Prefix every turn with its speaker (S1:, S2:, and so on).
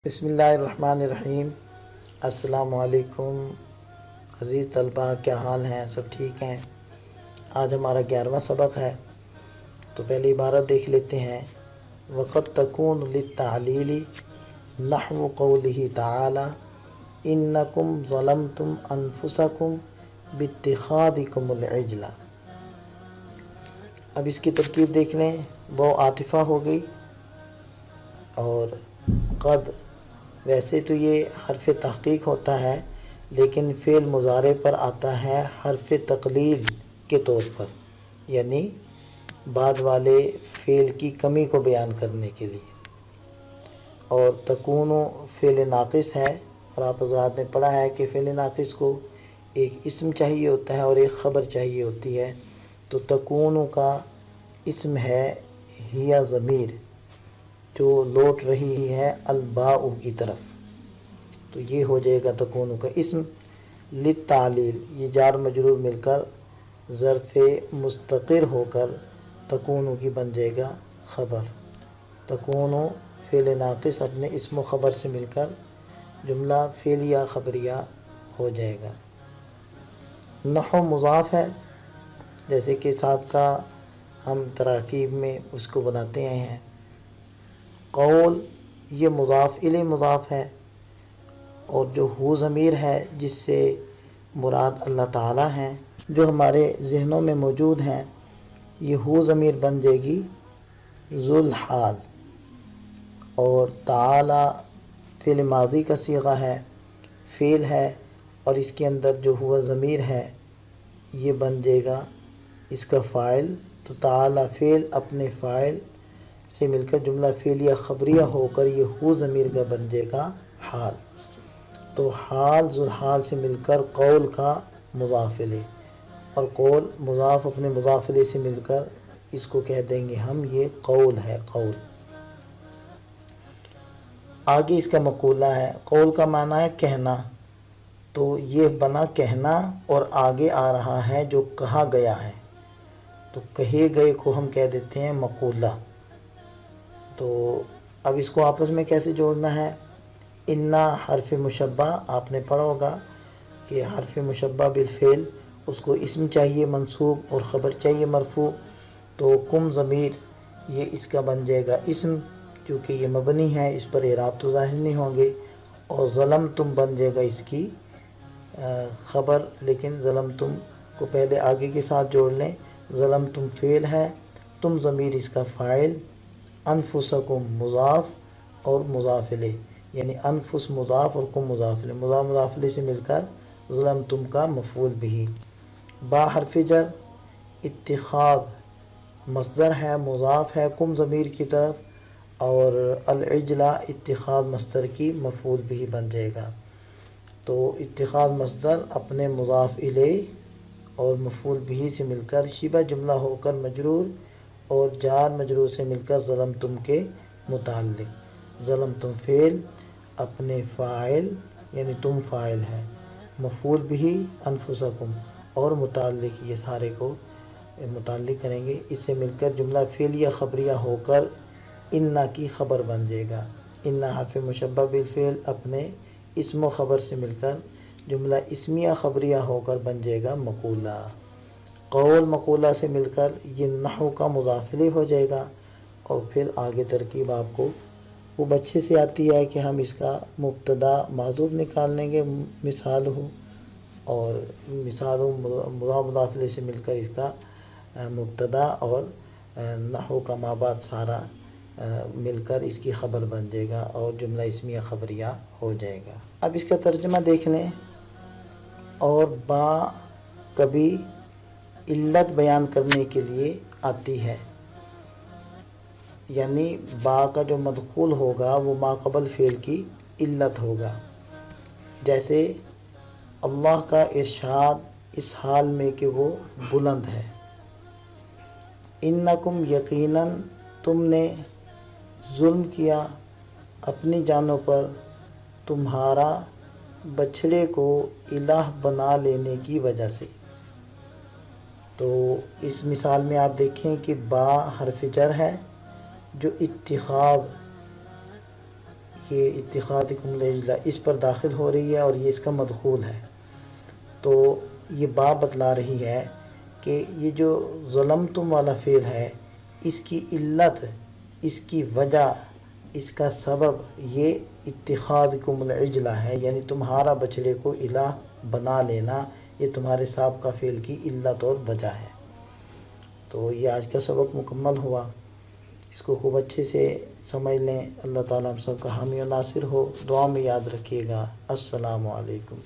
S1: بسم اللہ الرحمن الرحیم۔ السلام علیکم عزیز طلبہ، کیا حال ہیں؟ سب ٹھیک ہیں؟ آج ہمارا 11واں سبق ہے، تو پہلی عبارت دیکھ لیتے ہیں۔ وقد تکون للتعلیل نحو قولہ تعالی انکم ظلمتم انفسکم باتخاذکم العجل۔ اب اس کی ترکیب دیکھ لیں۔ وہ عاطفہ ہو گئی، اور قد ویسے تو یہ حرف تحقیق ہوتا ہے، لیکن فعل مضارع پر آتا ہے حرف تقلیل کے طور پر، یعنی بعد والے فعل کی کمی کو بیان کرنے کے لیے۔ اور تکون فعل ناقص ہے، اور آپ حضرات نے پڑھا ہے کہ فعل ناقص کو ایک اسم چاہیے ہوتا ہے اور ایک خبر چاہیے ہوتی ہے۔ تو تکون کا اسم ہے ہیا ضمیر، جو لوٹ رہی ہے الباء کی طرف، تو یہ ہو جائے گا تکون کا اسم۔ للتعلیل، یہ جار مجرور مل کر ظرف مستقر ہو کر تکون کی بن جائے گا خبر۔ تکون فعل ناقص اپنے اسم و خبر سے مل کر جملہ فعلیہ خبریہ ہو جائے گا۔ نحو مضاف ہے، جیسے کہ سابقہ ہم تراکیب میں اس کو بناتے آئے ہیں۔ قول یہ مضاف الیہ مضاف ہے، اور جو ہو ضمیر ہے جس سے مراد اللہ تعالیٰ ہیں، جو ہمارے ذہنوں میں موجود ہیں، یہ ہو ضمیر بن جائے گی ذو الحال۔ اور تعالی فعل ماضی کا صیغہ ہے، فعل ہے، اور اس کے اندر جو ہوا ضمیر ہے یہ بن جائے گا اس کا فاعل۔ تو تعالی فعل اپنے فاعل سے مل کر جملہ فعلیہ خبریہ ہو کر یہ ہو ضمیر کا بن جائے گا حال۔ تو حال ذو الحال سے مل کر قول کا مضاف الیہ، اور قول مضاف اپنے مضاف الیہ سے مل کر اس کو کہہ دیں گے ہم یہ قول ہے، قول۔ آگے اس کا مقولہ ہے۔ قول کا معنی ہے کہنا، تو یہ بنا کہنا، اور آگے آ رہا ہے جو کہا گیا ہے، تو کہے گئے کو ہم کہہ دیتے ہیں مقولہ۔ تو اب اس کو آپس میں کیسے جوڑنا ہے؟ انا حرف مشبہ، آپ نے پڑھا ہوگا کہ حرف مشبہ بالفعل، اس کو اسم چاہیے منصوب اور خبر چاہیے مرفوع، تو کم ضمیر یہ اس کا بن جائے گا اسم، چونکہ یہ مبنی ہے، اس پر اعراب تو ظاہر نہیں ہوں گے۔ اور ظلم تم بن جائے گا اس کی خبر، لیکن ظلم تم کو پہلے آگے کے ساتھ جوڑ لیں۔ ظلم تم فعل ہے، تم ضمیر اس کا فاعل، انفسکم مضاف اور مضاف الیہ، یعنی انفس مضاف اور کم مضاف الیہ، مضاف مضاف الیہ سے مل کر ظلم تم کا مفعول بھی۔ با حرف جر، اتخاذ مصدر ہے، مضاف ہے کم ضمیر کی طرف، اور العجلہ اتخاذ مصدر کی مفعول بھی بن جائے گا۔ تو اتخاذ مصدر اپنے مضاف الیہ اور مفعول بھی سے مل کر شبہ جملہ ہو کر مجرور، اور جار مجرور سے مل کر ظلم تم کے متعلق۔ ظلم تم فعل اپنے فاعل، یعنی تم فاعل ہے، مفعول بھی انفسکم، اور متعلق یہ سارے کو متعلق کریں گے، اس سے مل کر جملہ فعلیہ خبریہ ہو کر انا کی خبر بن جائے گا۔ انا حرف مشبہ بالفعل اپنے اسم و خبر سے مل کر جملہ اسمیہ خبریہ ہو کر بن جائے گا مقولہ۔ قول مقولہ سے مل کر یہ نحو کا مضاف الیہ ہو جائے گا، اور پھر آگے ترکیب آپ کو خوب اچھے سے آتی ہے کہ ہم اس کا مبتدا محذوف نکال لیں گے، مثال ہو، اور مثال ہو مضاف مضاف الیہ سے مل کر اس کا مبتدا اور نحو کا ما بعد سارا مل کر اس کی خبر بن جائے گا، اور جملہ اسمیہ خبریہ ہو جائے گا۔ اب اس کا ترجمہ دیکھ لیں۔ اور با کبھی علت بیان کرنے کے لیے آتی ہے، یعنی با کا جو مدخول ہوگا وہ ما قبل فعل کی علت ہوگا۔ جیسے اللہ کا ارشاد اس حال میں کہ وہ بلند ہے۔ انکم یقیناً تم نے ظلم کیا اپنی جانوں پر تمہارا بچھڑے کو الہ بنا لینے کی وجہ سے۔ تو اس مثال میں آپ دیکھیں کہ با حرف جر ہے، جو اتخاذ یہ اتخاذکم العجل اس پر داخل ہو رہی ہے اور یہ اس کا مدخول ہے. تو یہ باب بتلا رہی ہے کہ یہ جو ظلمتم والا فعل ہے اس کی علت، اس کی وجہ، اس کا سبب یہ اتخاذکم العجل ہے، یعنی تمہارا بچڑے کو الہ بنا لینا، یہ تمہارے سابقہ فعل کی علت اور وجہ ہے. تو یہ آج کا سبق مکمل ہوا. اس کو خوب اچھے سے سمجھ لیں. اللہ تعالیٰ ہم سب کا حامی و ناصر ہو. دعا میں یاد رکھیے گا. السلام علیکم.